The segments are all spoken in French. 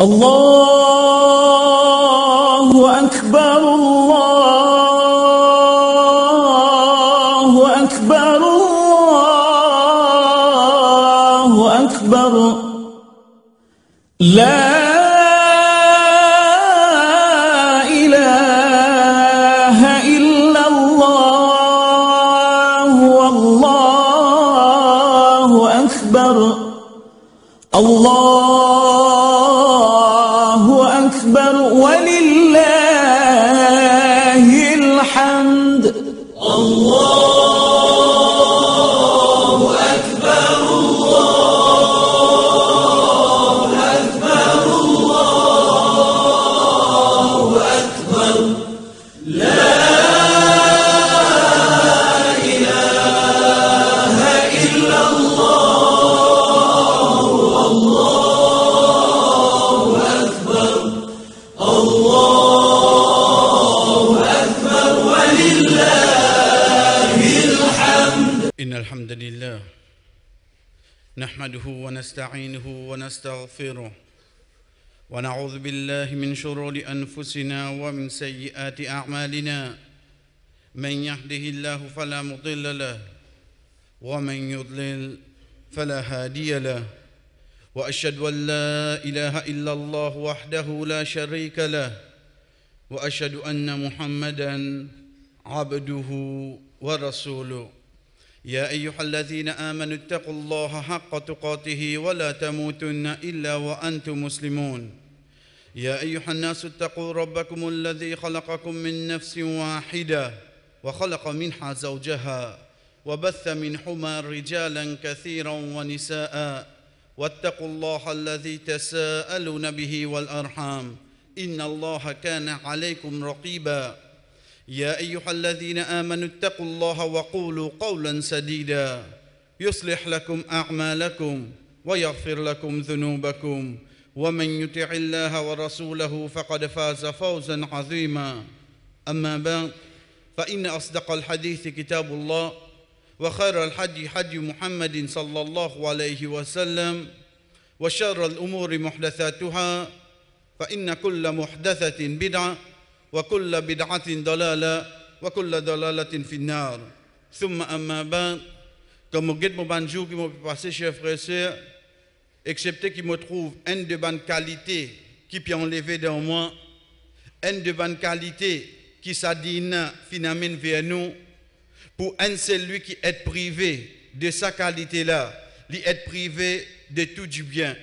الله أكبر الله أكبر الله أكبر لا إله إلا الله والله أكبر الله أكبر ولله الحمد الله أكبر الله أكبر الله أكبر لا إله إلا الله الله أكبر ولله الحمد. إن الحمد لله نحمده ونستعينه ونستغفره ونعوذ بالله من شرور أنفسنا ومن سيئات أعمالنا من يهده الله فلا مضل له ومن يضلل فلا هادي له وأشهد أن لا إله إلا الله وحده لا شريك له وأشهد أن محمدًا عبده ورسوله يا أيها الذين آمنوا اتقوا الله حق تقاته ولا تموتن إلا وأنتم مسلمون يا أيها الناس اتقوا ربكم الذي خلقكم من نفس واحدة وخلق منها زوجها وبث منهما رجالا كثيرا ونساء واتقوا الله الذي تساءلون به والأرحام إن الله كان عليكم رقيبا يا أيها الذين آمنوا اتقوا الله وقولوا قولا سديدا يصلح لكم أعمالكم ويغفر لكم ذنوبكم ومن يطع الله ورسوله فقد فاز فوزا عظيما أما بعد فإن أصدق الحديث كتاب الله وخير الحدي حدي محمد صلى الله عليه وسلم وشر الأمور محدثاتها فإن كل محدثة بدعة وكل بدعة ضلالة وكل ضلالة في النار ثم أما بعد comme mon guide mon banjou qui m'a passé chers frères et sœurs excepté qui me trouve une de bonne qualité qui peut enlever dans moi une de bonne qualité qui s'adine finalement vers nous pour un celui qui est privé de sa qualité là lui être privé de tout du bien.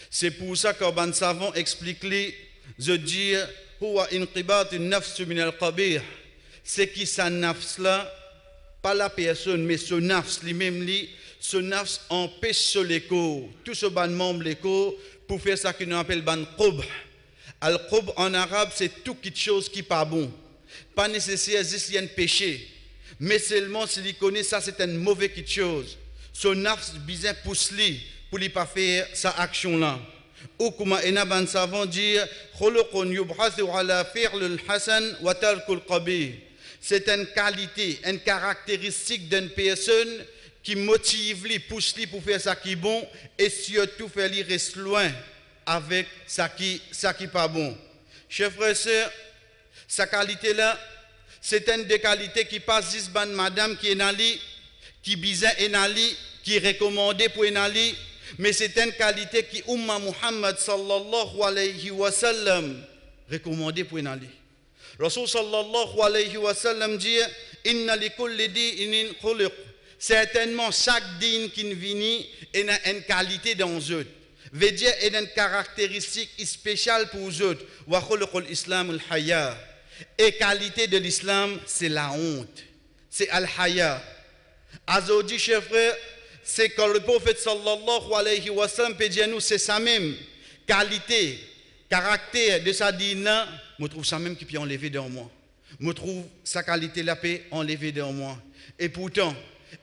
C'est pour ça que ban savant explique lui je dis huwa inqibat an-nafs min al-qabih, c'est qui sa nafs là pas la personne mais ce nafs lui-même lui ce nafs empêche ce l'écho tout ce ban membre l'écho pour faire ça qu'on appelle ban qubh. Al-qubh en arabe c'est tout quelque chose qui pas bon, pas nécessaire juste il y a un péché mais seulement s'il connaît ça c'est un mauvais quelque chose, ce nafs bizarre pousse lui pour lui pas faire sa action là. Ou comme un ban savant dire khuluqun yubhathu ala fi'l al-hasan wa tarku al-qabih, c'est une qualité, une caractéristique d'une personne qui motive lui, pousse lui pour faire ça qui est bon et surtout faire lui rester loin avec ça qui pas bon. Chers frères et sœurs, sa qualité là c'est une des qualités qui passe 10 ban madame qui est dans lui, qui bizarre est dans lui, qui est recommandé pour dans lui. Mais c'est une qualité qui Umma Muhammad sallallahu alayhi wa sallam recommandé pour nous. Rasul sallallahu alayhi wa sallam dit inna li kulli dinin khuluq, certainement chaque din qui vient a une qualité dans eux, veut dire a une caractéristique spéciale pour eux. Wa khuluqul islam al haya, et qualité de l'islam c'est la honte, c'est al haya. Azodi chers frères, c'est que le prophète sallallahu alayhi wa sallam peut dire nous c'est sa même qualité, caractère de sa dîne, je trouve ça même qui peut enlever dans moi. Je trouve sa qualité la paix enlever dans moi. Et pourtant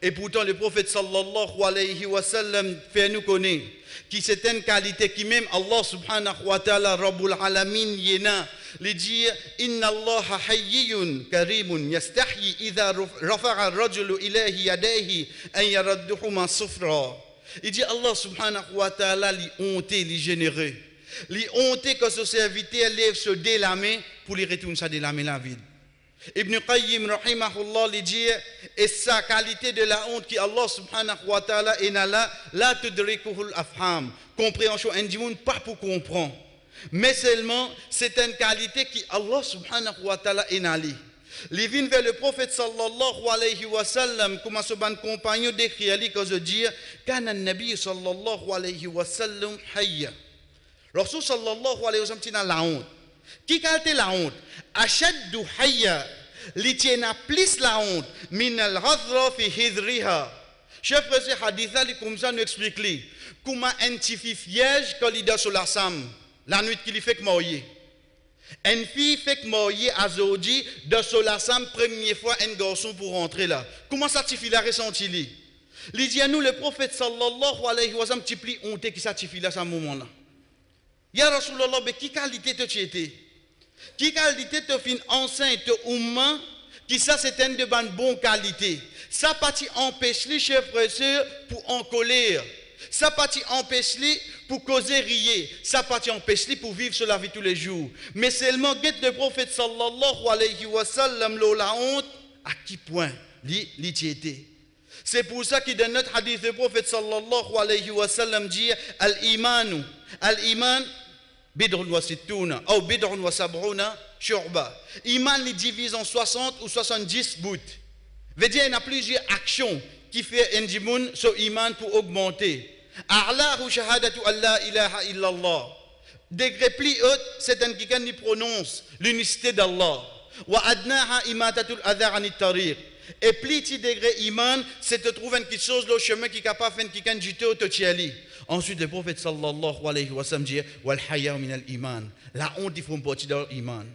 le prophète sallallahu alayhi wa sallam fait nous connaître qui c'est une qualité qui même Allah subhanahu wa ta'ala rabbul alamin yena li dit inna Allah hayyun karimun yastahyi idha rafa'a ar-rajulu ilayhi yadayhi an yaradduhuma sufra. Il dit Allah subhanahu wa ta'ala li honté li généreux Les honte que ce serviteur lève se délamer pour les retourner ça délamer la vie. Ibn Qayyim rahimahullah lui dit et sa qualité de la honte qui Allah subhanahu wa ta'ala inala la tudrikuhul afham. Compréhension individuelle pas pour comprendre. Mais seulement c'est une qualité qui Allah subhanahu wa ta'ala inali. Les vins vers le prophète sallallahu alayhi wa sallam, comme ce ban compagnon d'écrire ali que je dis, kana nabi sallallahu alayhi wa sallam hayya. Rasul sallallahu alayhi wa sallam tina la honte. Qui qualité la honte? Ashaddu hayya, li tiena plus la honte, min al-ghadra fi hidriha. Chef frère hadith là comme ça nous explique li, comment un petit fiège quand il dort sur la sam, la nuit qu'il fait que mourir. Une fille fait que mariée à Zodi de Solasam, première fois un garçon pour rentrer là. Comment ça t'y a ressenti lui? Il dit à nous le prophète sallallahu alayhi wa sallam t'y plie honte qui ça t'y là à ce moment-là. Ya Rasulallah, mais qui qualité te tu étais? Qui qualité te fin enceinte oumma qui ça c'est une de bonne qualité. Ça parti empêche les chefs frères pour en colère. Ça parti empêche les pour causer rier, ça parti empêche les pour vivre sur la vie tous les jours. Mais seulement guette le prophète sallallahu alayhi wa sallam la honte à qui point li était. C'est pour ça qu'il dans notre hadith le prophète sallallahu alayhi wa sallam dit al-iman bid'un wa sittuna ou bid'un wa sab'una shu'ba. Iman li divise en 60 ou 70 bouts. Veut dire il y a plusieurs actions qui fait un dimoun sur iman pour augmenter. A'lahu shahadatu alla ilaha illallah. Degré plus haut, c'est un qui prononce l'unicité d'Allah. Wa adnaha imatatul adha anit tariq. Et plus petit degré iman, c'est de trouver quelque chose le chemin qui est capable de faire quelqu'un jeter au totiali. Ensuite le prophète sallallahu alayhi wa sallam dit wal haya min al iman. La honte il faut une partie dans l'iman.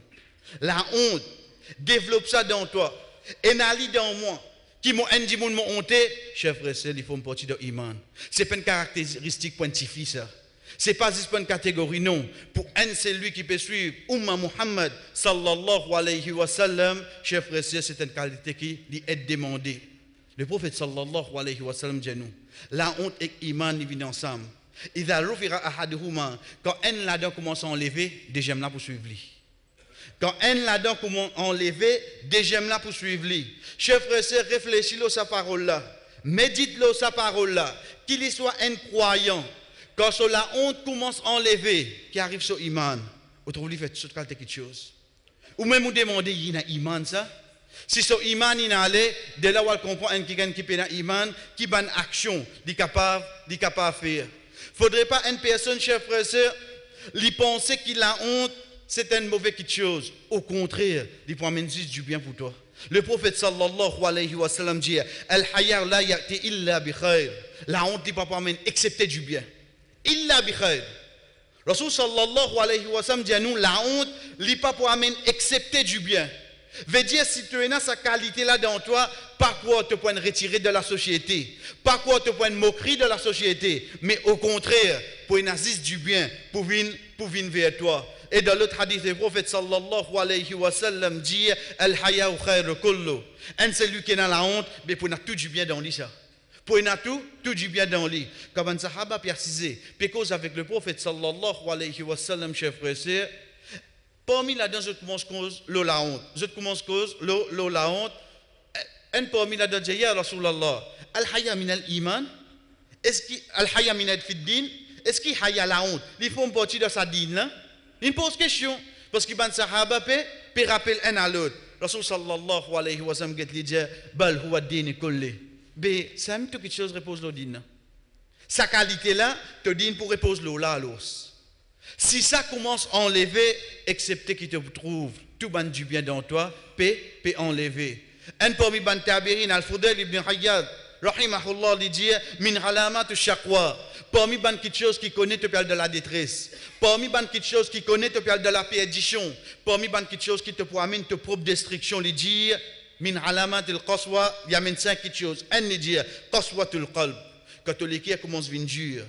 La honte développe ça dans toi. Et nali dans moi. Qui m'ont dit mon honte, chef frère, il faut une partie de l'iman. Ce n'est pas une caractéristique pointifie ça. Ce n'est pas juste une catégorie, non. Pour un, c'est lui qui peut suivre Umma Muhammad sallallahu alayhi wa sallam, chef frère, c'est une qualité qui lui est demandée. Le prophète sallallahu alayhi wa sallam dit nous, la honte et l'iman viennent ensemble. Quand un là-dedans commence à enlever, déjà là pour suivre lui. Quand un là-dedans commence à enlever, déjà là pour suivre lui. Chef frère, réfléchis-le sa parole là. Médite-le sa parole là. Qu'il soit un croyant. Quand la honte commence à enlever, qui arrive sur l'iman, vous trouvez qu'il fait toute quelque chose. Ou même vous demandez, il y a un iman ça? Si sur l'iman il y a allé, de là où elle comprend un qui peut dans l'iman, qui a une action, il est capable de faire. Il ne faudrait pas une personne, chef frère, lui penser qu'il a honte, c'est une mauvaise chose. Au contraire, il peut amener juste du bien pour toi. Le prophète sallallahu alayhi wa sallam dit Al-hayar la ya'ti illa bi khair. La honte n'est pas pour amener excepté du bien. Illa bi khair. Rasul sallallahu alayhi wa sallam dit à nous la honte n'est pas pour amener excepté du bien. Veut dire si tu as sa qualité là dans toi, pas quoi te point retirer de la société, pas quoi te point moquerie de la société, mais au contraire pour une assise du bien, pour venir vers toi. Et dans l'autre hadith, le prophète sallallahu alayhi wa sallam dit Al-haya'u khayru kullu. Un c'est lui qui a la honte, mais pour tout du bien dans lui ça. Pour tout du bien dans lui. Comme un sahaba précisé, parce avec le prophète sallallahu alayhi wa sallam, chef frère, parmi là-dedans, je commence cause la honte. Je commence cause la honte. Un parmi là-dedans, dit Ya Rasulallah, Al-haya min al-iman. Est-ce qu'il Al-haya min al-fiddin? Est-ce qu'il haya la honte? Il faut une partie de sa dîne là. Il pose question parce que les sahaba peut rappeler un à l'autre. Rasul sallallahu alayhi wa sallam dit bal huwa din kulli. Mais ça même quelque chose repose le din. Sa qualité là te din pour repose le là l'os. Si ça commence à enlever excepté qu'il te trouve tout ban du bien dans toi peut enlever. Un parmi ban tabirin al-Fudayl ibn Hayyad rahimahullah lui dit min alamat shaqwa. Parmi ban quelque chose qui connaît te parle de la détresse. Parmi ban quelque chose qui connaît te parle de la perdition. Parmi ban quelque chose qui te amène ta propre destruction. Il dit min alamat al-qaswa, il y a 5 quelque chose. Un il dit qaswatul qalb. Quand le cœur commence à venir dur.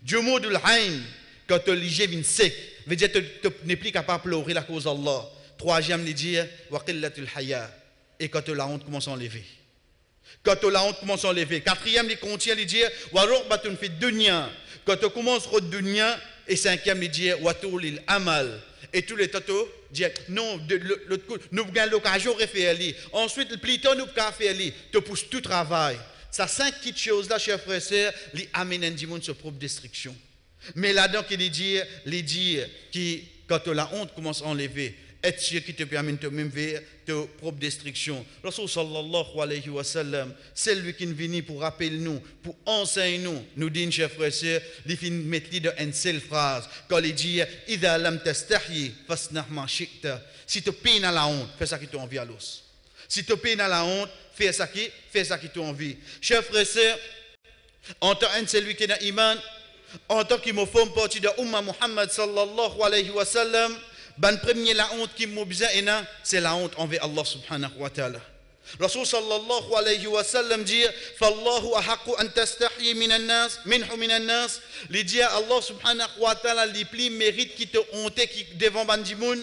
Jumudul ayn, quand le liger vient sec, veut dire tu n'es plus capable de pleurer la cause d'Allah. Troisième il dit wa qillatul haya. Et quand la honte commence à enlever. Quand la honte commence à enlever. Quatrième, il contient, il dit, wa rughbatun fi dunya. Quand tu commences à dunya, Et cinquième, il dit, Watoulil Amal. Et tous les tatos disent, non, l'autre coup, nous avons l'occasion de faire. Ensuite, plutôt, nous avons faire. Tu pousses tout travail. Ça, 5 petites choses-là, chers frères et sœurs, qui amènent du monde sur propre destruction. Mais là-dedans, il dit, que quand la honte commence à enlever, être sûr qui te permet de même vers ta propre destruction. Rasul sallallahu alayhi wa sallam, c'est lui qui est venu pour rappeler nous, pour enseigner nous, nous dit, chers frères et sœurs, il finit de mettre dans une seule phrase, quand il dit, Idha lam tastahyi, fasnah ma shi'ta. Si tu peines à la honte, fais ça qui t'a envie à l'os. Si tu peines à la honte, fais ça qui t'a envie. Chers frères et sœurs, en tant que celui qui est dans l'iman, en tant que forme partie de Ummah Muhammad sallallahu alayhi wa sallam, ben premier la honte qui m'a besoin c'est la honte envers Allah subhanahu wa ta'ala. Rasul sallallahu alayhi wa sallam dit fallahu ahaqu an tastahyi minan nas minhu minan nas, li dit Allah subhanahu wa ta'ala li pli mérite qui te honte qui devant bandimoun,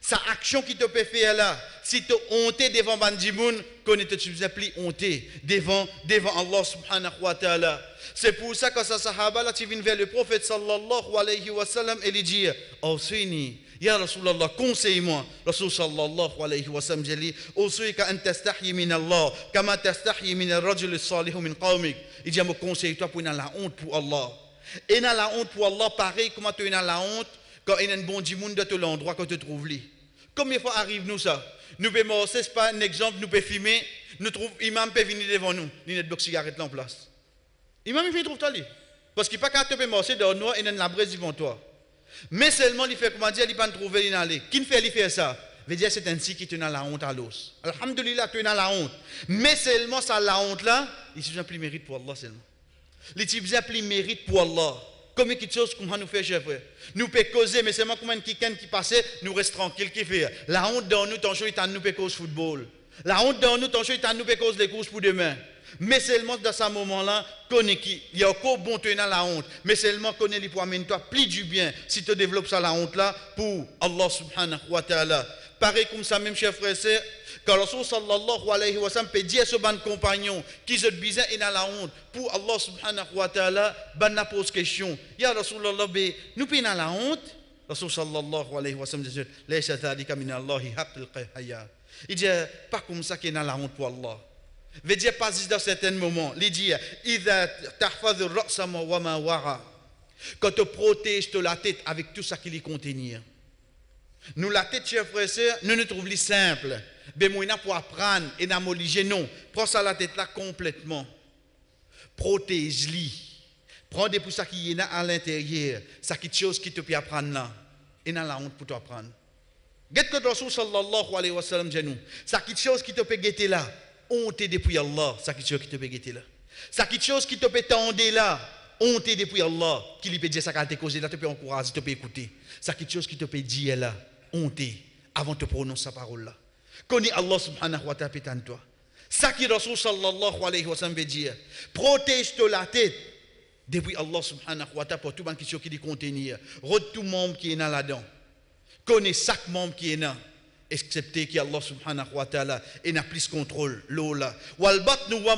sa action qui te peut faire là, si te honte devant bandimoun, connais te besoin pli honte devant Allah subhanahu wa ta'ala. C'est pour ça que sa sahaba là qui vient vers le prophète sallallahu alayhi wa sallam et lui dit Awsini ya Rasulallah, conseille-moi. Rasul sallallahu alayhi wa sallam dit Awsika an tastahyi min Allah kama tastahyi min ar-rajul as-salih min qawmik. Il dit me conseille-toi pour la honte pour Allah. Et dans la honte pour Allah pareil comment tu as la honte quand il y a un bon djimoun de tout l'endroit que tu trouves lui. Combien de fois arrive nous ça? Nous pouvons marcher, c'est pas un exemple, nous pouvons filmer, nous trouvons imam peut venir devant nous, il y a une cigarette là en place. Imam, il trouve toi. Parce qu'il n'y a pas qu'à te marcher dans le noir et dans la braise devant toi. Mais seulement, il fait comment dire, il ne peut pas trouver l'aller. Qui ne fait ça? Veut dire c'est ainsi qu'il te dans la honte à l'os. Alhamdulillah, tu es dans la honte. Mais seulement, ça, la honte là, il se plus mérite pour Allah seulement. Il se plus mérite pour Allah. Combien de choses qu'on nous fait, chers frères? Nous pouvons causer, mais seulement combien de quelqu'un qui passe, nous reste tranquille, qui fait. La honte dans nous, ton choix, il nous peut cause football. La honte dans nous, ton choix, il nous peut cause les courses pour demain. Mais seulement dans ce moment-là, connais qui, il y a encore bon tu dans la honte, mais seulement connais les pour amener toi plus du bien si tu développes ça la honte là pour Allah subhanahu wa ta'ala. Pareil comme ça même chers frères et sœurs, quand Rasul sallallahu alayhi wa sallam peut dire à ce ban compagnon qui se bizarre et dans la honte pour Allah subhanahu wa ta'ala, ban na pose question. Ya Rasulallah, nous payons dans la honte. Rasul sallallahu alayhi wa sallam dit laysa dhalika min Allahi haqqul hayya. Il dit pas comme ça qui est dans la honte pour Allah. Veut dire pas dans certains moments. Il dit quand tu protèges la tête avec tout ça qui les contient. Nous la tête, chers frères et sœurs, nous nous trouvons simple. Mais moi, pour apprendre et n'amoliger non. Prends ça la tête là complètement. Protège-les. Prends des pour ça qui est à l'intérieur. Ça qui est chose qui te peut apprendre là. Et dans la honte pour t'apprendre. Guette que Rasul sallallahu alayhi wa sallam dit nous. Ça qui est chose qui te peut guetter là. Honte depuis Allah, ça qui chose qui te peut guetter là. Ça qui chose qui te peut tendre là. Honte depuis Allah, qui lui peut dire ça qui te cause là, te peut encourager, te peut écouter. Ça qui chose qui te peut dire là. Honte avant de prononcer sa parole là. Connais Allah subhanahu wa ta'ala pétan toi. Ça qui Rasul sallallahu alayhi wa sallam veut dire. Protège-toi la tête depuis Allah subhanahu wa ta'ala pour tout le qui dit contenir. Rôde tout membre qui est là là-dedans. Connais chaque membre qui est là. Excepté qu'Allah subhanahu wa ta'ala n'a plus contrôle l'eau là. Walbatnu wa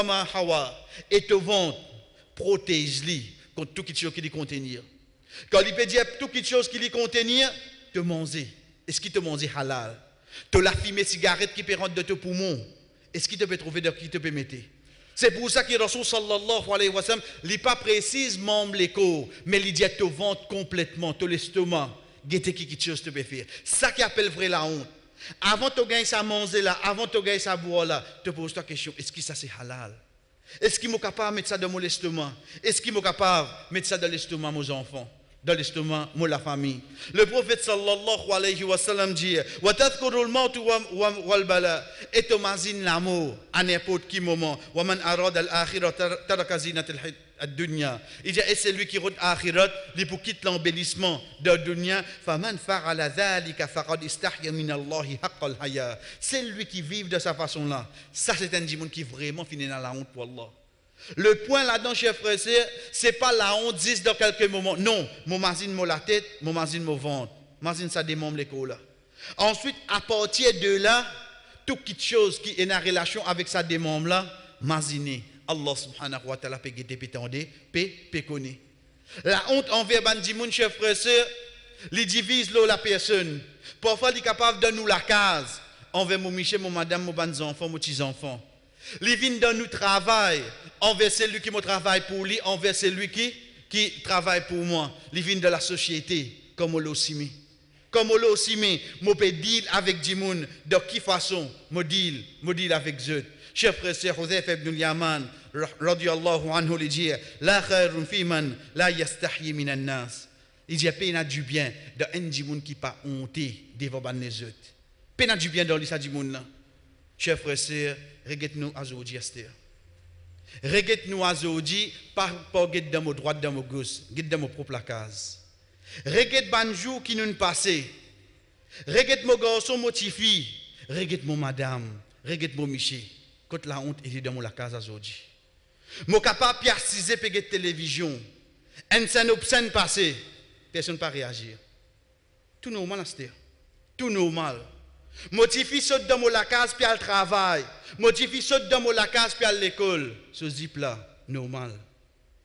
ma hawa. Et te ventre, protège-les contre toute chose qui les contenir. Quand il peut dire toute chose qui les contenir, te manger. Est-ce qu'il te mange halal? Te la fumée cigarette qui peut rentrer de tes poumons. Est-ce qu'il te peut trouver de qui te peut mettre? C'est pour ça que Rasul sallallahu alayhi wa sallam, il n'est pas précisément les corps, mais il dit te ventre complètement, te l'estomac. Guetter qui chose te peut faire. Ça qui appelle vrai la honte. Avant de gagner sa manger là, avant de gagner sa boire là, te pose ta question, est-ce que ça c'est halal? Est-ce qu'il est capable de mettre ça dans mon estomac? Est-ce qu'il est capable de mettre ça dans l'estomac de mes enfants? Dans l'estomac de la famille? Le prophète sallallahu alayhi wa sallam dit wa tadhkurul maut wal bala, et tu imagines l'amour à n'importe quel moment. Wa man arada al-akhirah taraka zinat ad-dunya. Il dit et c'est lui qui regarde l'akhirat, il pour quitter l'embellissement de la dunya. Faman fa'ala dhalika faqad istahya min Allahi haqqal haya. C'est lui qui vit de sa façon là. Ça c'est un démon qui vraiment finit dans la honte pour Allah. Le point là-dedans, chers frères et sœurs, ce n'est pas la honte 10 dans quelques moments. Non, mon mazine, mon la tête, mon mazine, mon ventre. Mazine, ça démembre l'école là. Ensuite, à partir de là, toute chose qui est en relation avec sa démembre là, mazine. Allah subhanahu wa ta'ala peut guetter, peut tendre, peut connaître. La honte envers Bandimoun, chers frères et sœurs, il divise la personne. Parfois, il est capable de nous la case envers mon Michel, mon madame, mon bons enfants, mon petits-enfants. Il vient dans nous travail envers celui qui me travaille pour lui, envers celui qui travaille pour moi. Il vient de la société, comme on l'a aussi. Comme on l'a aussi, je peux deal avec Dimoun. De quelle façon je deal avec eux? Chers frères et sœurs, Hudhayfa ibn al-Yaman, radiyallahu anhu, il dit La khairun fi man la yastahi minan nas. Il dit peine du bien de un Dimoun qui pas honté devant les autres. Peine du bien dans l'issa Dimoun là. Chers frères et sœurs, regarde-nous à Zodi Esther. Regarde-nous à Zodi, pas regarde dans mon droit, dans mon gauche, regarde dans mon propre case. Regarde banjou qui nous passé. Regarde mon garçon, mon petit fille. Regarde mon madame. Regarde mon miché. Quand la honte est dans mon case à Zodi. Mon capable de assiser pour la télévision. Un scène obscène passé. Personne ne peut réagir. Tout normal, Esther. Tout normal. Mon petit fils saute dans mon case puis al travail. Mon petit fils saute dans mon case puis à l'école. Ce zip là, normal.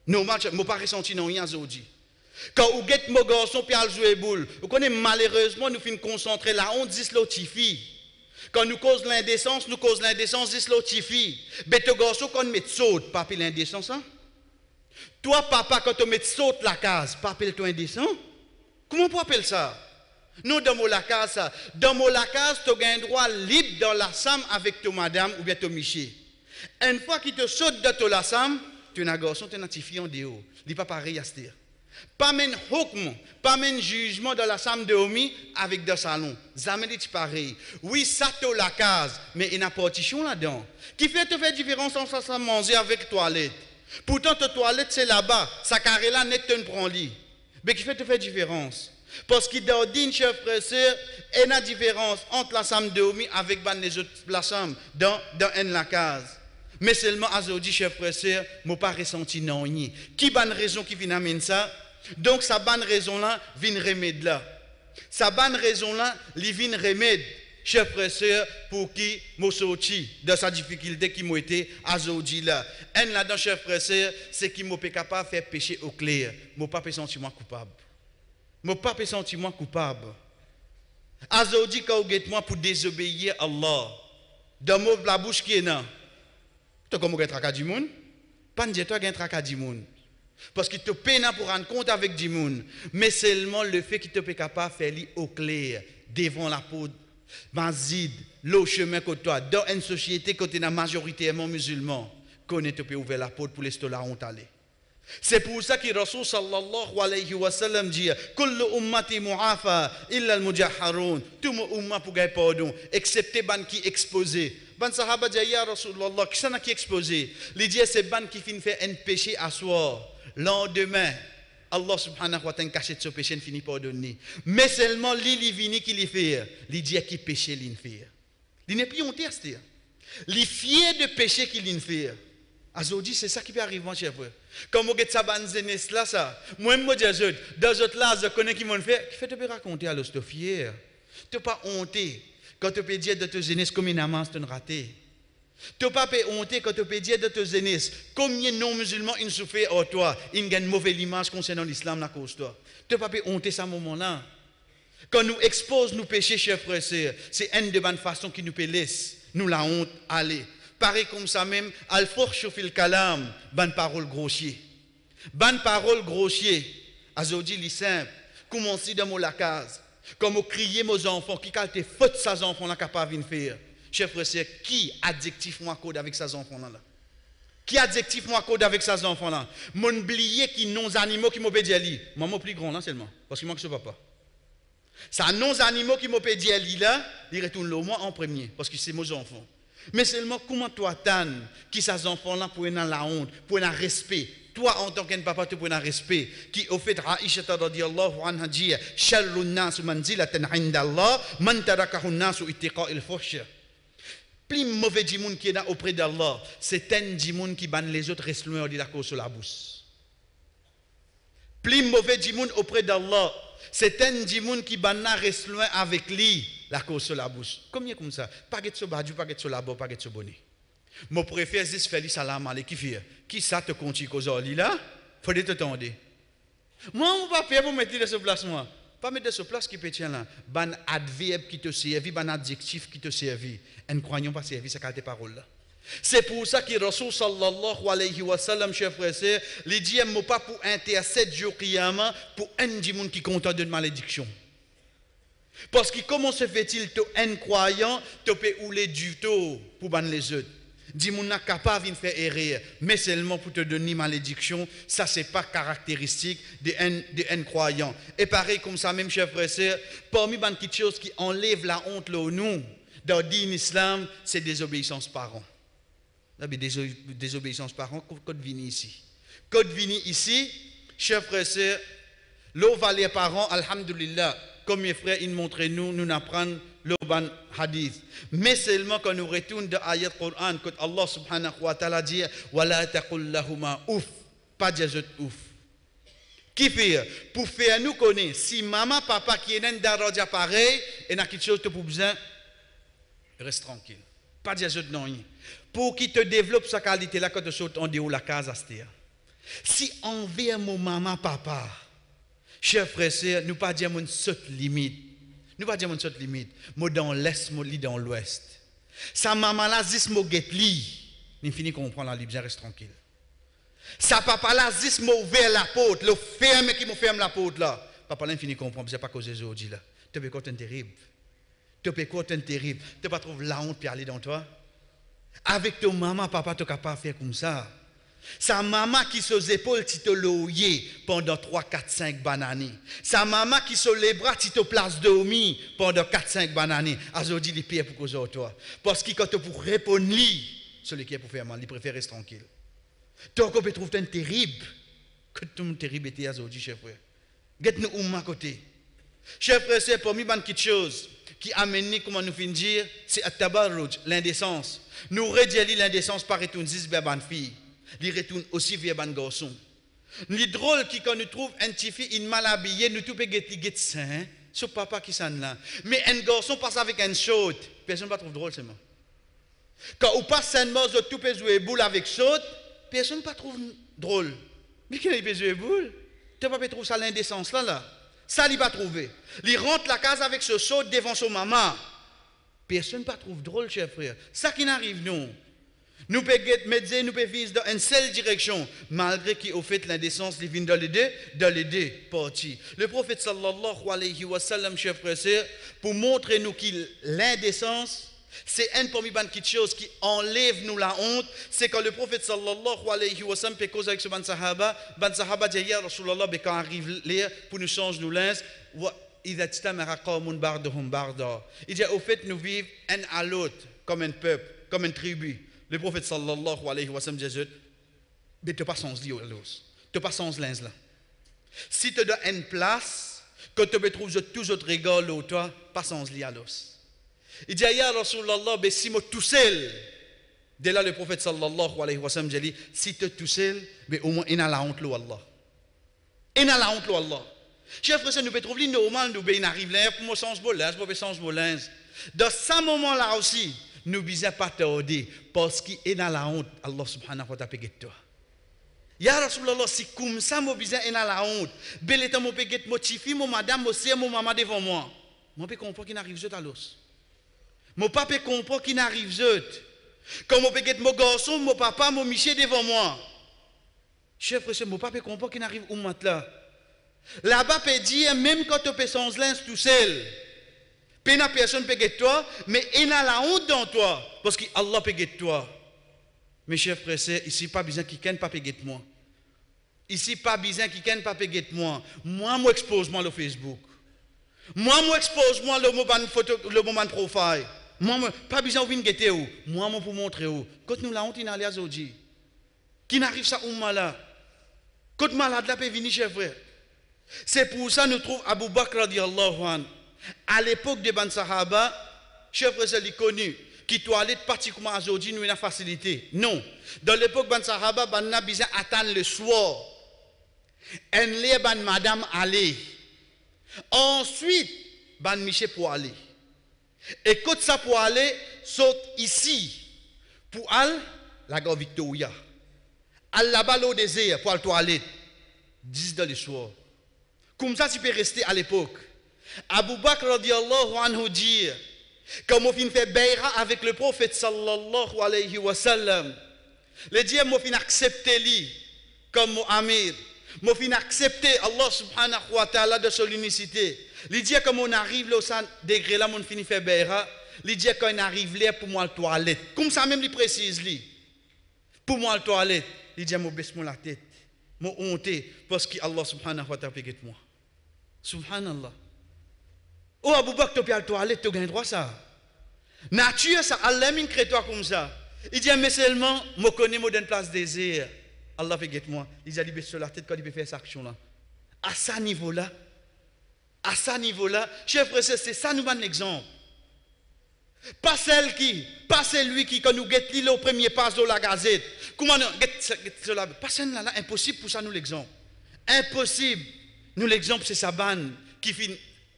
Normal, je ne pas ressenti non rien Zodi. Quand vous guette mon garçon puis al jouer boule, vous connaissez malheureusement nous finissons concentrer la honte dit l'autre fille. Quand nous cause l'indécence, dit l'autre fille. Bête garçon quand met saute, pas l'indécence hein? Toi papa quand tu mets saute la case, pas toi indécent? Comment on peut appeler ça? Nous, dans mon case, tu as un droit libre dans la sam avec ton madame ou bien ton miché. Une fois qu'il te saute de ton sam, tu es un garçon, tu es un petit fille en dehors. Il n'est pas pareil à ce dire. Pas même hukm, pas même jugement dans la sam de Omi avec deux salons. Jamais dit pareil. Oui, ça te la case, mais il y a une partition là-dedans. Qui fait te faire différence entre ça manger avec toilette. Pourtant, ta toilette c'est là-bas. Ça carré là, net te prend lit. Mais qui fait te faire différence? Parce qu'il dit, chers frères et sœurs, il y a une différence entre la sam de Omi avec les autres la sam dans la case. Mais seulement, Azodi, chers frères et sœurs, je n'ai pas ressenti non. Qui bonne raison qui vient amener ça? Donc, sa bonne raison-là, vient remède là. Sa bonne raison-là, il vient remède, chers frères et sœurs, pour qui m'a sorti de sa difficulté qui m'a été Azodi là. Un là-dedans, chers frères et sœurs, c'est qui m'a pas capable de faire péché au clair. Je n'ai pas de sentiment coupable. Je n'ai pas de sentiment coupable. Azodi, quand vous êtes moi pour désobéir à Allah, dans la bouche qui est là, tu as comme un tracas du monde? Pas de dire toi un tracas du monde. Parce qu'il te peine pour rendre compte avec du monde. Mais seulement le fait qu'il te peut capable de faire au clair, devant la peau, mazid, le chemin que toi, dans une société où tu es majoritairement musulman, qu'on te peut ouvrir la porte pour laisser la honte aller. C'est pour ça que Rasul sallallahu alayhi wa sallam dit Kullu ummati mu'afa illa al-mujahharun. Tout mon umma pour gagner pardon, excepté ban qui exposé. Ban sahaba dit ya Rasulullah, qui s'en a qui exposé? Il dit c'est ban qui finit faire un péché à soir. Lendemain, Allah subhanahu wa ta'ala caché de ce péché, ne finit pas pardonner. Mais seulement li vini qui li fait. Il dit qui péché li fait. Il n'est plus honte à ce dire. Il fier de péché qu'il li fait. Azodi, c'est ça qui peut arriver, mon cher frère. Comme vous êtes ça, banzenes là, ça. Moi, je dis, deux autres là, je connais qui m'ont fait. Qui fait te raconter à l'os, fier. Tu n'es pas honté quand tu peux dire de te jeunesse comme une amance, tu es raté. Tu n'es pas honté quand tu peux dire de te jeunesse combien de non-musulmans ils souffrent en toi. Ils ont une mauvaise image concernant l'islam à cause de toi. Tu n'es pas honté à ce moment-là. Quand nous exposons nos péchés, chers frères et sœurs, c'est une de bonnes façons qui nous peut laisser nous la honte aller. Pareil comme ça même, al-forchu fil kalam, bonne parole grossier. Bonne parole grossier. Azodi, li simple. Commencez dans la case. Comme vous criez mes enfants, qui quand te faute ces enfants là capable de faire. Chers frères et sœurs, qui adjectif moi code avec ces enfants là? Qui adjectif moi code avec ces enfants là? Mon oublié qui non animaux qui m'ont dit ali. Moi plus grand là seulement parce que moi que ce papa. Ça non animaux qui m'ont dit ali là, il retourne le moi en premier parce que c'est mes enfants. Mais seulement comment toi t'as qui ces enfants là pour dans la honte, pour un respect. Toi en tant qu'un papa tu pour un respect qui au fait Aïcha radhiyallahu anha dit sharrun nas manzilatan 'inda Allah man tarakahu an-nas ittiqa'il fuhsh. Plus mauvais du monde qui est là auprès d'Allah, c'est un du monde qui banne les autres restent loin de la cause sur la bouche. Plus mauvais du monde auprès d'Allah, c'est un du monde qui banne reste loin avec lui la cause sur la bouche. Combien comme ça? Pas de ce badou, pas de ce labo, pas de ce bonnet. Mon préféré c'est faire salam alaikum qui ça te continue cause là? Faut te tendre. Moi, on va faire pour mettre de ce place, moi. Pas mettre de ce place qui peut tenir là. Ban adverbe qui te servi, ban adjectif qui te servi. Et ne croyons pas servi, c'est tes paroles là. C'est pour ça que Rasul sallallahu alayhi wa sallam, chers frères et sœurs, il dit, moi pas pour intercéder jour qiyamah, pour un du monde qui content d'une malédiction. Parce que comment se fait-il, toi, un croyant, tu peux ouler du tout pour ban les autres? Dis mon n'a capable de faire erreur, mais seulement pour te donner malédiction, ça c'est pas caractéristique de un croyant. Et pareil comme ça même chers frères et sœurs, parmi les petites choses qui enlèvent la honte là nous, dans le islam, c'est désobéissance parents. Désobéissance parents, code vini ici. Code vini ici, chers frères et sœurs, l'eau va les parents, alhamdulillah, comme mes frères, ils montrent nous apprendre le ban hadith. Mais seulement quand nous retournons de l'ayat Coran, quand Allah subhanahu wa ta'ala dit wala taqul lahuma ouf, pas dire ouf. Qui fait? Pour faire nous connaître, si maman, papa qui est dans daraja pareil, et n'a quelque chose pour besoin, reste tranquille. Pas dire non. Pour qu'il te développe sa qualité là quand tu sautes en dehors de la case astéa. Si envers mon maman, papa, chers frères et sœurs, nous pas dire mon saute limite. Nous pas dire mon saute limite. Moi dans l'est, moi dans l'ouest. Sa maman là, zis mo get li. Nous finit comprendre la libre, reste tranquille. Sa papa là, zis mo ouvert la porte, le ferme qui me ferme la porte là. Papa là, finit comprendre, c'est pas cause de aujourd'hui là. Tu peux quoi terrible. Tu peux quoi terrible. Tu pas trouver la honte puis aller dans toi. Avec ton maman, papa, tu n'es capable de faire comme ça. Sa maman qui sur les épaules, tu te loyer pendant 3, 4, 5 bananes. Sa maman qui sur les bras, tu te place dormir pendant 4, 5 bananes. Aujourd'hui, il pire pour cause de toi. Parce que quand tu pour répondre, celui qui est pour faire mal, il préfère rester tranquille. Donc, on peut trouver un terrible. Que tout le monde terrible était aujourd'hui, chers frères. Get-nous à côté. Chers frères, c'est pour moi, une petite chose qui amène, comment nous finissons dire, c'est at-tabarruj, l'indécence. Nous redélions l'indécence par retourner vers une fille. Il retourne aussi vers un garçon. C'est drôle qui quand nous trouve un petit fille une mal habillée, nous tout peut get sain, ce papa qui s'en là. Mais un garçon passe avec un short, personne ne va trouver drôle seulement. Quand on passe sainement, tout peut jouer boule avec short, personne ne va trouver drôle. Mais qui peut jouer boule? Tu ne peux pas trouver ça l'indécence là. Ça il va trouver. Il rentre la case avec ce short devant son maman. Personne ne va trouver drôle, cher frère. Ça qui n'arrive non. Nous pouvons mettre, nous pouvons viser dans une seule direction, malgré qu'au fait l'indécence vient dans les deux parties. Le prophète sallallahu alayhi wa sallam, chers frères et sœurs, pour montrer nous que l'indécence, c'est une parmi les choses qui enlève nous la honte, c'est quand le prophète sallallahu alayhi wa sallam peut causer avec ce ban sahaba dit ya Rasulallah, quand arrive l'air pour nous changer nos linges, il dit au fait nous vivons un à l'autre comme un peuple, comme une tribu. Le prophète sallallahu alayhi wa sallam dit mais tu pas sans lit tu pas sans linge là. Si tu donnes une place, quand tu me trouves toujours rigole au toi, pas sans lit à l'os. Il dit ya Rasulallah, mais si moi tout seul, dès là le prophète sallallahu alayhi wa sallam dit si tu es tout seul, mais au moins il a la honte là Allah. Il a la honte là Allah. Chers frères, nous pouvons trouver normal, nous pouvons arriver là pour moi sans bolins, pour sans bolins. Dans ce moment là aussi, nous ne devons pas tarder parce qu'il a la honte. Allah subhanahu wa ta'ala peut toi. Ya Rasulallah, si comme ça, moi besoin il a la honte. Bel état moi peut motiver mon madame, mon sœur, mon maman devant moi. Moi peux comprendre qu'il n'arrive pas à l'os. Mon papa peut comprendre qu'il n'arrive pas. Quand moi peux mon garçon, mon papa, mon Michel devant moi. Chers frères, mon papa peut comprendre qu'il n'arrive où là. Là-bas peut dire même quand tu peux sans linge tout seul. Personne ne peut guetter toi, mais il a la honte dans toi, parce qu'Allah peut guetter toi. Mes chers frères et sœurs, ici pas besoin qu'il ne pas guetter moi. Ici pas besoin qu'il ne pas guetter moi. Moi expose-moi le Facebook. Moi expose-moi le moment de profil. Moi pas besoin de venir guetter où. Moi pour montrer où. Quand nous la honte il a les aujourd'hui. Qui n'arrive ça où là. Quand malade là peut venir chers frères. C'est pour ça nous trouvons Abu Bakr radiyallahu anhu. À l'époque des Ban Sahaba, chef frère est connu, qui toilette particulièrement aujourd'hui, nous avons une facilité. Non. Dans l'époque Ban Sahaba, Ban a besoin d'attendre le soir. Un les Ban Madame aller. Ensuite, Ban Michel pour aller. Et quand ça pour aller, saute ici. Pour aller, la gare Victoria. Aller là-bas au désert pour aller toilette. 10 dans le soir. Comme ça, tu peux rester à l'époque. Abu Bakr radiallahu anhu dit, quand on fait bayra avec le prophète sallallahu alayhi wa sallam, le dit, on fin accepter lui comme mon amir. On fin accepter Allah subhanahu wa ta'ala de son unicité. Il dit, quand on arrive là, au degré là, on finit faire bayra. Il dit, quand on arrive là, pour moi, la toilette. Comme ça même, il précise, lui. Pour moi, la toilette. Il dit, je baisse la tête. Je honte parce que Allah subhanahu wa ta'ala peut moi. Subhanallah. Oh, Abu Bakr, tu peux aller à la toilette, tu as droit à ça. Nature, ça, Allah m'a créé toi comme ça. Il dit, mais seulement, je connais une place désir. Allah peut moi. Il dit, il baisse la tête quand il peut faire cette action-là. À ce niveau-là, chef frère, c'est ça nous un exemple. Pas celui qui, quand nous guettons le premier passe de la gazette, comment nous guettons pas celle-là, impossible pour ça nous l'exemple. Impossible. Nous l'exemple, c'est Saban qui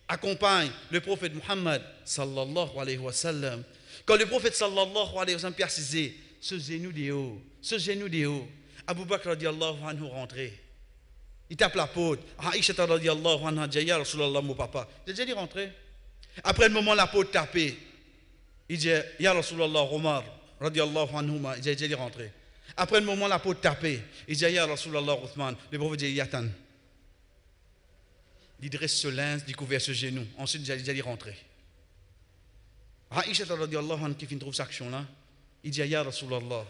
accompagne le prophète Muhammad sallallahu alayhi wa sallam. Quand le prophète sallallahu alayhi wa sallam précisait ce genou de haut, Abu Bakr radiallahu anhu rentré. Il tape la porte. Aïcha radiallahu anha dit, ya Rasulallah, mon papa. J'ai déjà dit rentrer. Après le moment, la porte tapée. Il dit, ya Rasulallah, Omar, radiallahu anhuma, il dit rentrer. Après le moment, la peau tapée. Il dit, ya Rasulallah, Othman, le prophète dit, yatan. Il dresse ce linge, il couvert ce genou. Ensuite, il dit rentrer. Aïcha radiallahu anha qui finit trouve cette action-là, il dit, ya Rasulallah,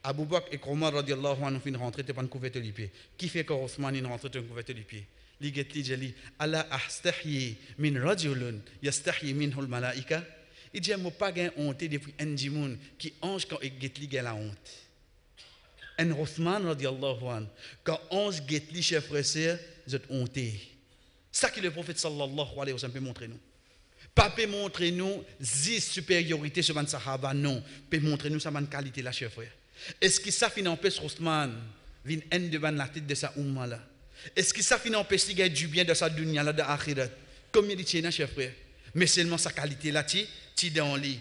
Abu Bakr et Omar radiallahu anha finissent rentrer, tu pas une couverture les pieds. Qui fait qu'Othman il rentre, tu une couverture les pieds? Il dit, Allah astahyi min rajulun, yastahyi minhul malaika. Il dit, je n'ai pas honte depuis un djimoun qui ange quand il get la honte. Un Othman, radiallahu anhu, quand ange get li, chef frère, vous êtes honté. C'est ça que le prophète sallallahu alayhi wa sallam peut montrer nous. Pas peut montrer nous 10 supériorité sur les sahaba, non. Peut montrer nous sa qualité là, chef frère. Est-ce que ça finit empêche Othman vient en devant la tête de sa umma là? Est-ce que ça finit empêche qu'il gagne du bien de sa dunya là, de akhirat? Comme il dit, chef frère. Mais seulement sa qualité là, tu dans lui.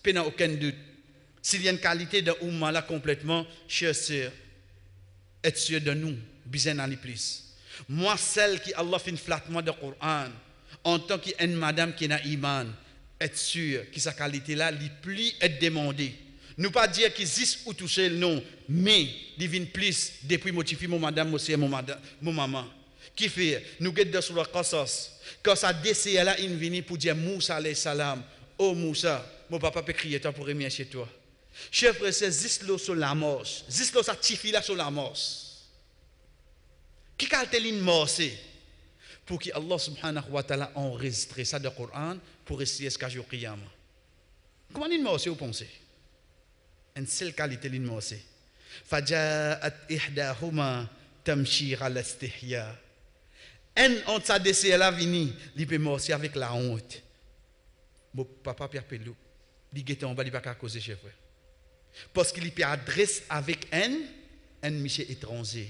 Pas aucun doute. S'il y a une qualité de umma là complètement, chers sœurs, être sûr de nous, besoin d'aller plus. Moi, celle qui Allah fait une flattement de Coran, en tant qu'une madame qui a iman, être sûr que sa qualité là, lui plus être demandée. Nous pas dire qu'il existe ou toucher le nom, mais divine plus depuis motiver mon madame aussi mon maman. Qui fait nous guette sur la qasas. Quand ça décès là, il vient pour dire Moussa alayhi salam, oh Moussa, mon papa peut crier toi pour remettre chez toi. Chef frère, c'est zislo sur la mort. Zislo ça tifi là sur la mort. Qui calteline morse pour que Allah subhanahu wa ta'ala enregistre ça dans le Coran pour essayer ce jour qiyamah. Comment il morse vous pensez? Une seule qualité l'in morse. Faja'at ihdahuma tamshi ala istihya. Un honte ça décès là vini, il peut morse avec la honte. Mon papa Pierre Pelou, il était en bas, il pas qu'à causer chef frère. Parce qu'il peut adresse avec un monsieur étranger.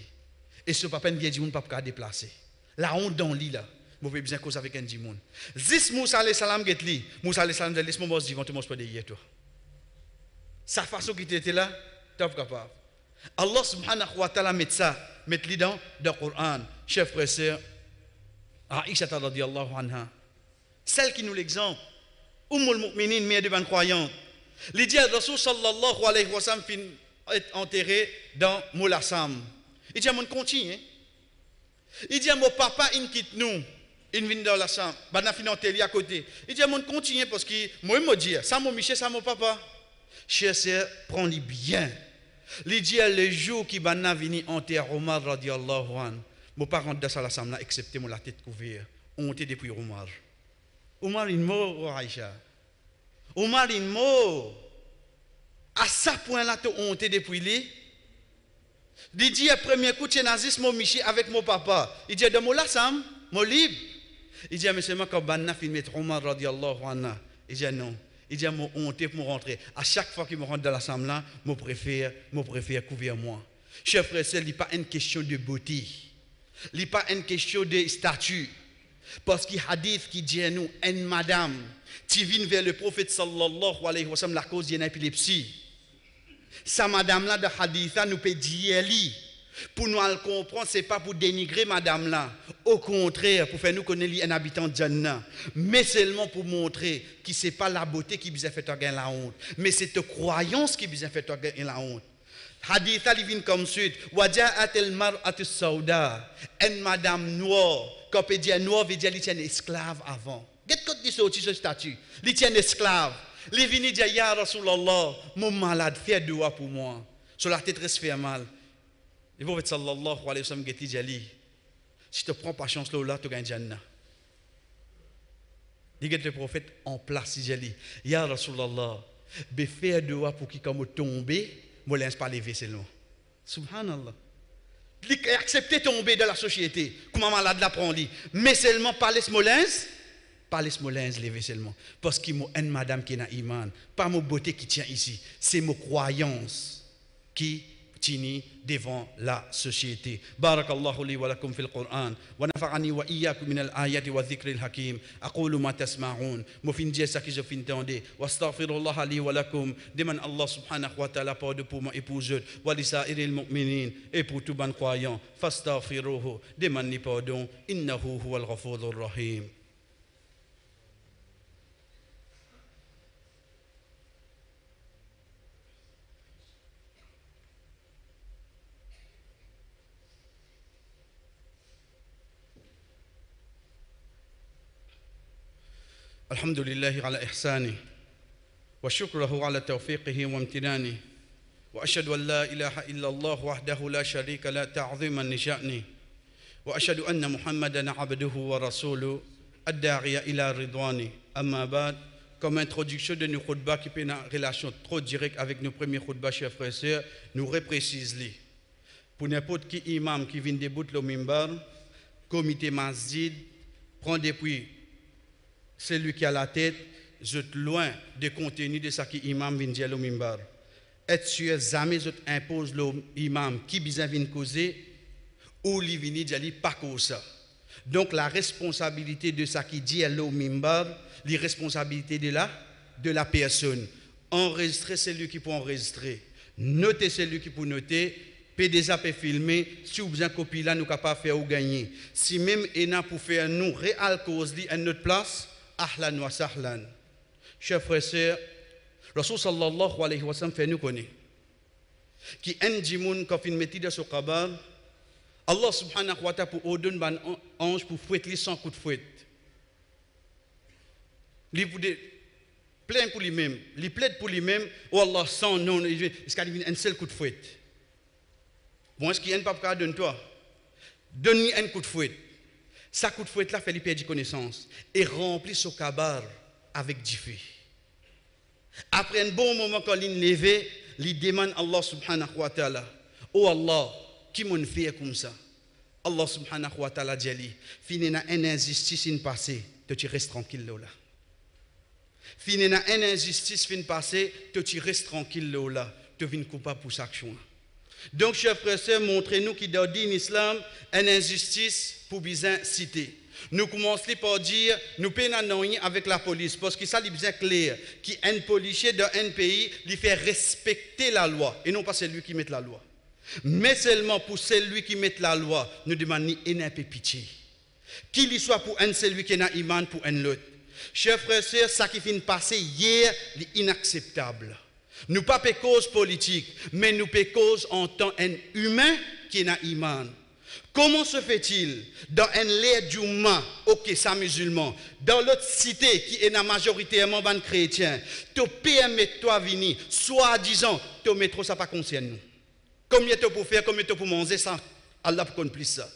Et ce papa vient dire on ne peut pas déplacer. La honte dans lit là, vous pouvez bien causer avec un djimoun. Zis Moussa alayhi salam get li, Moussa alayhi salam dit laisse-moi dire vont te manger pas de hier toi. Sa façon qui était là, tu es capable. Allah subhanahu wa ta'ala met ça, met li dans le Coran. Chef frère sœur, Aïcha radhiyallahu anha, celle qui nous l'exemple, Ummul Mu'minin, mère de bonne croyante. Il dit Rasul sallallahu alayhi wa sallam est enterré dans Moulassam. Il dit à mon continue. Il dit à mon papa, il quitte nous. Il vient dans la chambre. Il a fini à côté. Il dit à mon continue parce que moi, il me dit, ça mon Michel, ça mon papa. Cher sœur, prends-le bien. Il dit le jour qui va venir enterrer Omar radiallahu anhu. Mon parent dans la chambre, excepté mon la tête couverte. On était depuis Omar. Omar est mort, Aïcha. Omar est mort. À ce point-là, tu as honte depuis lui. Il dit, le premier coup de nazisme, mon Michi avec mon papa. Il dit, de mon lassam, mon libre. Il dit, mais c'est moi quand Banna filmé Omar radiallahu anhu. Il dit, non. Il dit, mon honte pour me rentrer. À chaque fois qu'il me rentre dans l'assemblée, je préfère couvrir moi. Chers frères, ce n'est pas une question de beauté. Ce n'est pas une question de statut. Parce qu'il y a un hadith qui dit à nous, une madame, qui vient vers le prophète sallallahu alayhi wa sallam, la cause d'une épilepsie. Sa madame-là de hadith, nous peut dire, Pour nous le comprendre, ce n'est pas pour dénigrer madame là. Au contraire, pour faire nous connaître un habitant de Jannah. Mais seulement pour montrer que ce n'est pas la beauté qui vous a fait gagner la honte. Mais c'est ta croyance qui vous a fait gagner la honte. Hadith il vient comme suite. Waja'at al-mar'atu sauda. Une madame noire. Quand on dit noire, veut dire qu'elle était esclave avant. Qu'est-ce que tu sorti ce statut? Elle était esclave. Elle vient dire, Ya Rasulallah, mon malade, fais dua pour moi. Sur la tête, reste fait mal. Le prophète sallallahu alayhi wa sallam dit, si tu ne prends pas chance là, tu gagnes Jannah. Il dit le prophète en place, il dit, Ya Rasulallah, fais dua pour qu'il comme tomber. Je ne laisse pas lever seulement. Subhanallah. Il a accepté de tomber dans la société. Comment malade la prend lui. Mais seulement par les molins. Par les molins lever seulement. Parce qu'il y a une madame qui est dans l'iman. Pas mon beauté qui tient ici. C'est mon croyance qui tient devant la société. Barakallahu li wa lakum fil Qur'an. Wa nafa'ani wa iyyakum min al-ayati wa dhikril hakim. Aqulu ma tasma'un. Mo fin dire ça que je fin entendre. Wa astaghfirullah li wa lakum. Demande Allah subhanahu wa ta'ala pardon pour moi et pour eux. Wa li sa'iril mu'minin et pour tout ban croyant. Fastaghfiruhu. Demande pardon. Innahu huwal ghafurur rahim. الحمد لله على إحسانه وشكره على توفيقه وامتنانه وأشهد أن لا إله إلا الله وحده لا شريك له تعظيما لشأنه وأشهد أن محمدا عبده ورسوله الداعي إلى رضوانه أما بعد comme introduction de nos khutbah qui peut une relation trop directe avec nos premiers khutbah chers frères et sœurs nous reprécise-les pour n'importe qui imam qui vient debout le mimbar comité masjid prend depuis celui qui a la tête, je suis loin de contenu de ce que l'imam vient dire au mimbar. Être sûr, jamais je impose l'imam qui vient causer ou il vient dire pas cause ça. Donc la responsabilité de ce qui dit au mimbar, la responsabilité de la personne. Enregistrer celui qui peut enregistrer, noter celui qui peut noter, PDSA peut filmer, si vous avez une copie là, nous sommes capables de faire ou gagner. Si même ENA pour faire nous réal cause à notre place, ahlan wa sahlan. Chers frères et sœurs, Rasul sallallahu alayhi wa sallam fait nous connaître qui un djimoun quand il mettait dans ce kabar, Allah subhanahu wa ta'ala pour ordonner ban ange pour fouetter sans coup de fouet. Il plein pour lui-même, il plaide pour lui-même, oh Allah sans non, est-ce qu'il y a un seul coup de fouet? Bon, est-ce qu'il y a un papa donne toi? Donne-lui un coup de fouet. Sa coup de fouet là fait lui perdre connaissance et remplit son kabar avec du feu. Après un bon moment quand il levé, il demande Allah subhanahu wa ta'ala, oh Allah, qui m'ont fait comme ça? Allah subhanahu wa ta'ala dit, finina une injustice in passé, tu restes tranquille là. Finina une injustice fin passé, tu restes tranquille là, tu viens coupable pour sa action. Donc, chers frères et sœurs, montrez-nous qu'il doit dire en islam une injustice pour bien citer. Nous commençons par dire, nous peinons avec la police, parce que ça, c'est bien clair, qu'un policier dans un pays, il fait respecter la loi, et non pas celui qui met la loi. Mais seulement pour celui qui met la loi, nous demandons un peu pitié. Qu'il y soit pour un celui qui est dans l'iman, pour un autre. Chers frères et sœurs, ça qui vient de passer hier, c'est inacceptable. Nous pas pour cause politique, mais nous pour cause en tant qu'humain qui est dans l'iman. Comment se fait-il dans un l'air d'humain, ok, ça musulman, dans l'autre cité qui est majoritairement ban chrétien, te permettre toi venir, soi-disant, te mettre ça pas concerne nous. Combien tu peux faire, combien tu peux manger ça, Allah peut plus ça.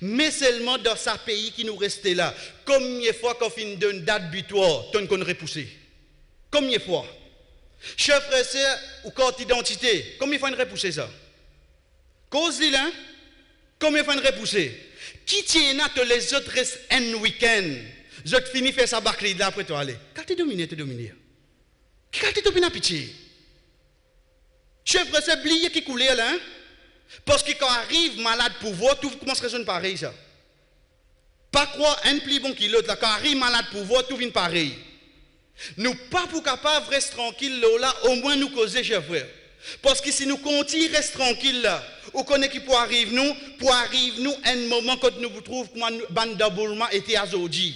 Mais seulement dans ce pays qui nous reste là, combien de fois qu'on finit d'une date butoir, tu ne repousser? Combien de fois? Chers frères et sœurs, ou carte d'identité, combien de fois on repousser ça? Cause là, combien de fois on repousser? Qui tient là, les autres restent un week-end? Je finis faire ça bacri là après toi aller. Quand tu domines, tu domines. Quand tu domines, pitié. Chers frères et sœurs, oubliez qui coule là, hein? Parce que quand arrive malade pour vous, tout commence à raisonner pareil ça. Pas croire un plus bon que l'autre là, quand arrive malade pour vous, tout vient pareil. Nous pas pour capable rester tranquille là, au moins nous causer, chers frères. Parce que si nous continuons rester tranquille là, Ou connaît qui pour arriver nous un moment quand nous vous trouvons comme bande d'aboulement était à Zodi.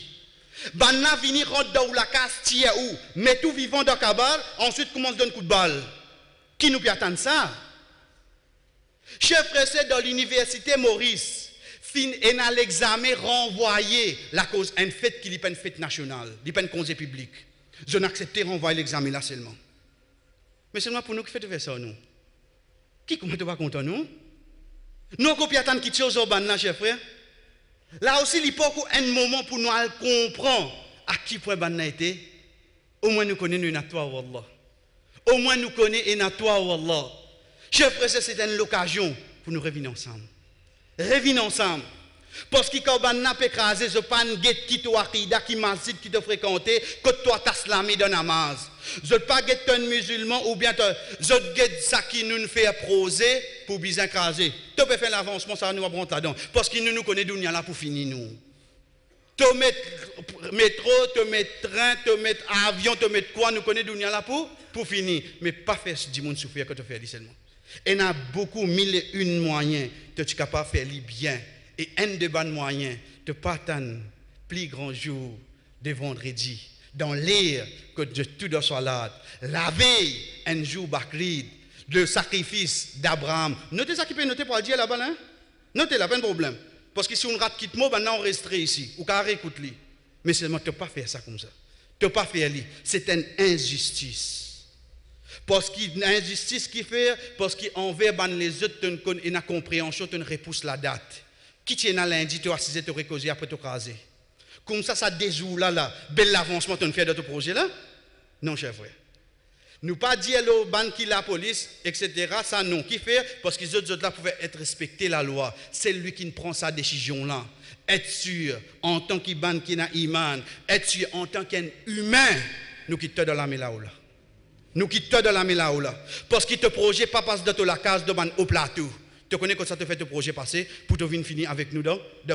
Banna vini rentre dans la casse tia ou mais tout vivant dans cabal ensuite commence donner coup de balle. Qui nous peut attendre ça? Chef frère dans l'université Maurice fin et dans l'examen renvoyé la cause une fête qui n'est pas une fête nationale, n'est pas une congé public. Je n'accepte renvoyer l'examen là seulement. Mais seulement pour nous qui fait faire ça nous. Qui comment tu vas content nous? Nous qu'on peut attendre quelque chose au ban là chef frère. Là aussi, il faut un moment pour nous comprendre à qui point ban été. Au moins nous connaissons une toi wallah. Au moins nous connaissons une toi wallah. Chers frères, c'est une occasion pour nous revenir ensemble. Revenir ensemble. Parce que quand ban n'a pas écrasé, je pas un guet qui toi akida qui masjid qui te fréquenté, que toi t'as slamé dans namaz. Je pas guet un musulman ou bien je guet ça qui nous fait proser pour bien écraser. Tu peux faire l'avancement ça nous apprendre là-dedans parce qu'il nous connaît d'où là pour finir nous. Te mettre métro, te mettre train, te mettre avion, te mettre quoi nous connaît d'où là pour finir mais pas faire du monde souffrir que tu fais seulement. Et il y a beaucoup mille et une moyens que tu es capable de faire bien. Et un de bons moyens de pas attendre plus grand jour de vendredi, dans l'air que de tout de salade, la veille, un jour Bakrid, le sacrifice d'Abraham. Notez ça qui peut noter pour le dire là-bas, hein? Notez là, pas de problème. Parce que si on rate quitte mot, maintenant on resterait ici, ou carré écoute-li. Mais seulement, tu ne peux pas faire ça comme ça. Tu ne peux pas faire ça. C'est une injustice. Parce qu'il y a une injustice qui fait, parce qu'envers les autres, tu as une compréhension, tu repousse la date. Qui tient à lundi, tu as assisté, tu as causé, après tu as crasé. Comme ça déjoue là, bel avancement tu as fait de ton projet là? Non, cher frère. Nous pas dire le ban qui la police, etc. Ça non. Qui fait? Parce que les autres là pouvaient être respecter la loi. C'est lui qui prend sa décision là. Être sûr, en tant que ban qui n'a iman, être sûr en tant qu'un humain, nous quittons dans la mélaoula. Nous quittons dans la mélaoula. Parce que te projet pas passe de la case de ban au plateau. Tu connais quand ça te fait ton projet passer pour te venir finir avec nous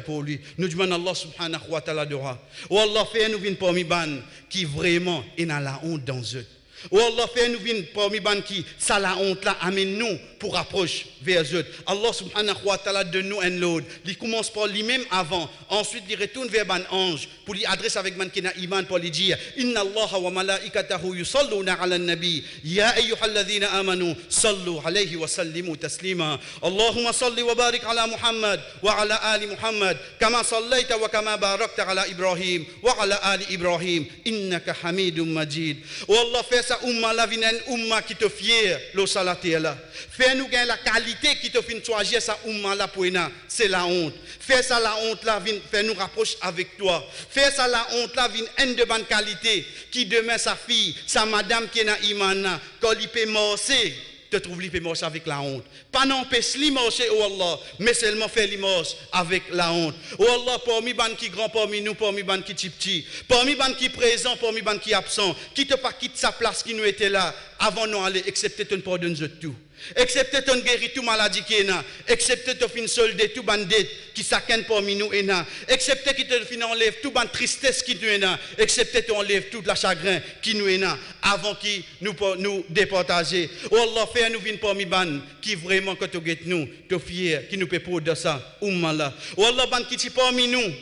pour lui. Nous demandons Allah subhanahu wa ta'ala de roi. Oh Allah fait nous venir parmi ban qui vraiment est dans la honte dans eux. Oh Allah fait nous venir parmi ban qui ça la honte là amène nous pour approcher vers eux. Allah subhanahu wa ta'ala de nous un load. Il commence par lui-même avant, ensuite il retourne vers ban ange pour lui adresser avec man qui n'a iman pour lui dire inna Allah wa malaikatahu yusalluna ala nabi ya ayyuhalladhina amanu sallu alayhi wa sallimu taslima. Allahumma salli wa barik ala Muhammad wa ala ali Muhammad kama sallaita wa kama barakta ala Ibrahim wa ala ali Ibrahim innaka Hamidum Majid. Oh Allah fait ça umma la vinen umma qui te fier lo salati là. Fais nous gagner la qualité qui te fait choisir ça umma la poena, c'est la honte. Fais ça la honte là vient faire nous rapprocher avec toi. Fais ça la honte là vient une de bonne qualité qui demain sa fille, sa madame qui est na imana quand il peut morcer te trouve li peut marcher avec la honte. Pas n'empêche li marcher oh Allah, mais seulement faire li marcher avec la honte. Oh Allah, parmi ban qui grand parmi nous, parmi ban qui petit, parmi ban qui présent, parmi ban qui absent, qui te pas quitte sa place qui nous était là avant nous aller, excepté ton pardon de tout. Excepté ton guéri tout maladie qui est là, excepté ton fin soldé tout bandit qui s'accène parmi nous est là, excepté qui te fin enlève tout ban tristesse qui nous est là, excepté ton enlève tout la chagrin qui nous est là avant qui nous départager. Oh Allah fait nous vinn parmi ban qui vraiment que tu guette nous, te fier qui nous peut pour de ça umma là. Oh Allah ban qui parmi nous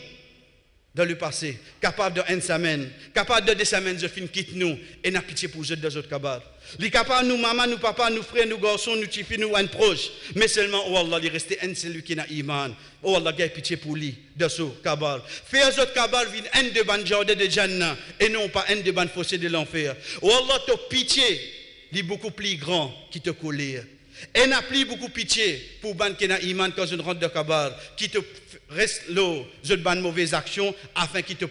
dans le passé, capable de une semaine, capable de 2 semaines, je finis quitte nous et n'a pitié pour eux deux autres capables. Les capables, nous, maman, nous, papa, nous, frères, nous, garçons, nous, petits, nous, un proche. Mais seulement, oh Allah, il reste un celui qui n'a iman. Oh Allah, gagne pitié pour lui, de ce cabal. Fais aux autres cabal, viennent un de ban jardin de Jannah et non pas un de ban fossé de l'enfer. Oh Allah, te pitié, il est beaucoup plus grand qui te colère. Et n'a plus beaucoup pitié pour ban qui n'a iman quand je rentre de cabal, qui te reste l'eau, je ban mauvaise action afin qu'il te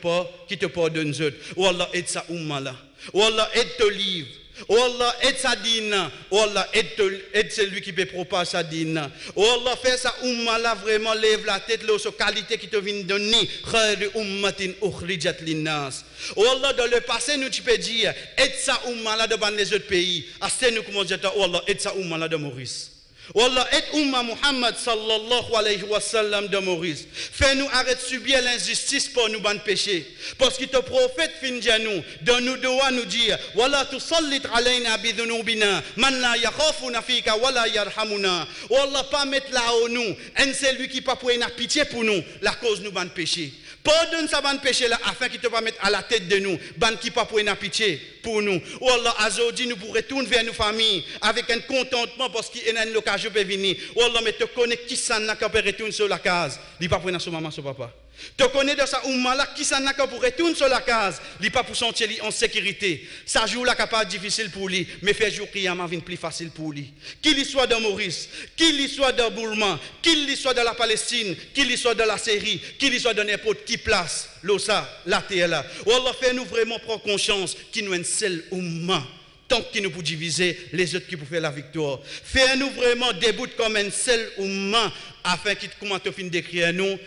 pardonne. Oh Allah, aide sa umma là. Oh Allah, aide te livre. Oh Allah, aide sa dîne. Oh Allah, aide celui qui peut propager sa dîne. Oh Allah, fais sa umma là vraiment, lève la tête là, sur qualité qui te vient donner. Khayr ummatin ukhrijat linnas. Oh Allah, dans le passé, nous tu peux dire, aide sa umma là devant les autres pays. Assez nous commençons à dire, oh Allah, aide sa umma là de Maurice. Wallah, aide Umma Muhammad sallallahu alayhi wa sallam de Maurice. Fais-nous arrêter de subir l'injustice pour nous ban péché. Parce que ton prophète finit nous, dans nous doit nous dire, Wallah tu sallit alayna bidhunubina, man la yakhafuna fika wala yarhamuna. Wallah, pas mettre là haut nous, un c'est lui qui pas pour une pitié pour nous, la cause nous ban péché. Pardonne ça ban péché là, afin qu'il te pas mettre à la tête de nous, ban qui pas pour une pitié pour nous. Wallah, aujourd'hui nous pourrons retourner vers nos familles avec un contentement parce qu'il y a une occasion de venir. Wallah, mais te connais qui s'en a qu'à retourner sur la case. Il pas pour son maman, son papa. Te connais de sa umma là qui s'en a qu'à pour retourner sur la case. Il pas pour sentir en sécurité. Ça joue là pas difficile pour lui, mais fait jour Kiyama vient plus facile pour lui. Qu'il soit de Maurice, qu'il soit de Bourma, qu'il soit de la Palestine, qu'il soit de la Syrie, qu'il soit de n'importe qui place, l'osa, la terre là. Wallah, fais-nous vraiment prendre conscience qu'il nous est une seule umma. Tant qu'il nous peut diviser, les autres qui peuvent faire la victoire. Fais-nous vraiment debout comme un seul umma, afin qu'il commence à décrire nous,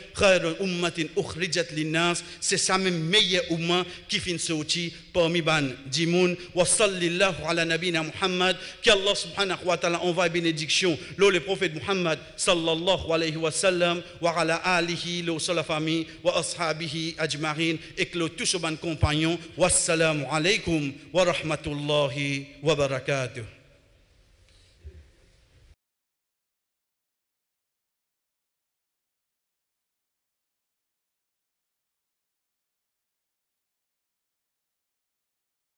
c'est ça même meilleur umma qui finit sorti parmi ban dimoun. Wa sallallahu ala nabina Muhammad, qu'Allah subhanahu wa ta'ala envoie bénédiction, le prophète Muhammad sallallahu alayhi wa sallam, wa ala alihi, la famille, wa ashabihi ajmarin, et que tous ses compagnons. Wassalamu alaykum wa rahmatullahi wa barakatuh.